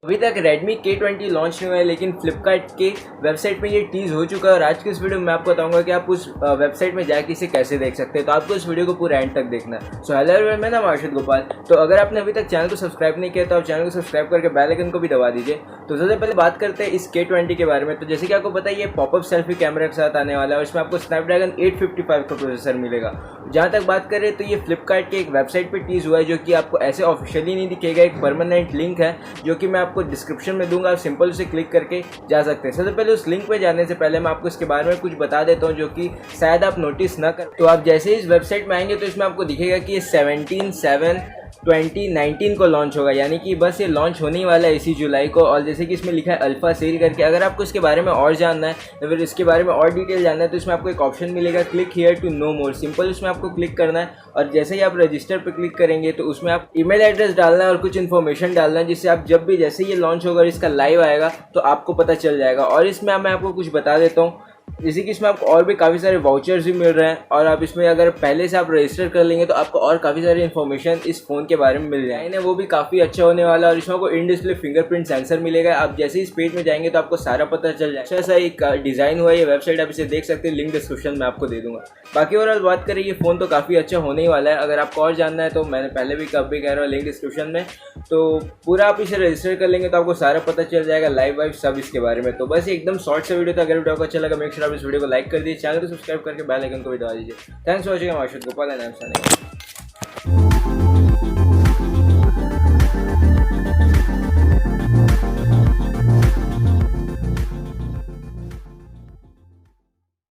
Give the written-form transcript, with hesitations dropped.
अभी तक Redmi K20 launch नहीं हुआ है, लेकिन फ्लिपकार्ट के वेबसाइट पे ये टीज़ हो चुका है और आज की इस वीडियो में मैं आपको बताऊंगा कि आप उस वेबसाइट में जाके इसे कैसे देख सकते हैं। तो आपको इस वीडियो को पूरा एंड तक देखना है। सो हेलो एवरीवन, मेरा नाम आशीर्वाद गोपाल। तो अगर आपने अभी तक चैनल को सब्सक्राइब नहीं किया तो आप चैनल को सब्सक्राइब करके बेल आइकन को भी दबा दीजिए। तो सबसे पहले बात करते हैं इस K20 के बारे में। तो जैसे कि आपको पता है ये पॉपअप सेल्फी कैमरा के साथ आने वाला है और इसमें आपको स्नैपड्रैगन 855 का प्रोसेसर मिलेगा। जहाँ तक बात करें तो ये फ्लिपकार्ट के एक वेबसाइट पर टीज़ हुआ है, जो कि आपको ऐसे ऑफिशियली नहीं दिखेगा। एक परमानेंट लिंक है जो कि मैं आपको डिस्क्रिप्शन में दूंगा, आप सिंपल उसे क्लिक करके जा सकते हैं। सबसे पहले उस लिंक पे जाने से पहले मैं आपको इसके बारे में कुछ बता देता हूँ जो कि शायद आप नोटिस ना करें। तो आप जैसे ही इस वेबसाइट में आएंगे तो इसमें आपको दिखेगा कि ये 17/7/2019 को लॉन्च होगा, यानी कि बस ये लॉन्च होने वाला है इसी जुलाई को। और जैसे कि इसमें लिखा है अल्फा सेल करके। अगर आपको इसके बारे में और जानना है या फिर इसके बारे में और डिटेल जानना है तो इसमें आपको एक ऑप्शन मिलेगा, click here to know more. Simple उसमें आपको क्लिक करना है और जैसे ही आप रजिस्टर पर क्लिक करेंगे तो उसमें आप ईमेल एड्रेस डालना है और कुछ इन्फॉर्मेशन डालना है, जिससे आप जब भी जैसे ये लॉन्च होगा और इसका लाइव आएगा तो आपको पता चल जाएगा। और इसमें मैं आपको कुछ बता देता हूँ, जैसे कि इसमें आपको और भी काफ़ी सारे वाउचर्स भी मिल रहे हैं और आप इसमें अगर पहले से आप रजिस्टर कर लेंगे तो आपको और काफ़ी सारी इन्फॉर्मेशन इस फ़ोन के बारे में मिल जाएगी। वो भी काफ़ी अच्छा होने वाला है और इसमें आपको इन डिस्प्ले फिंगरप्रिंट सेंसर मिलेगा। आप जैसे ही इस पेज में जाएंगे तो आपको सारा पता चल जाएगा। अच्छा सा एक डिज़ाइन हुआ है ये वेबसाइट, आप इसे देख सकते हैं, लिंक डिस्क्रिप्शन में आपको दे दूँगा। बाकी ओवरऑल बात करें ये फ़ोन तो काफ़ी अच्छा होने ही वाला है। अगर आपको और जानना है तो मैंने पहले भी कब भी कह रहा हूँ लिंक डिस्क्रिप्शन में, तो पूरा आप इसे रजिस्टर कर लेंगे तो आपको सारा पता चल जाएगा, लाइव वाइव सब इसके बारे में। तो बस एकदम शॉर्ट सा वीडियो था। अगर वीडियो को अच्छा लगा मेक श्योर आप इस वीडियो को लाइक कर दीजिए, चैनल को सब्सक्राइब करके बेल आइकन को भी दबा दीजिए। Thanks for watching. Ashirwad Gopal and I am signing of.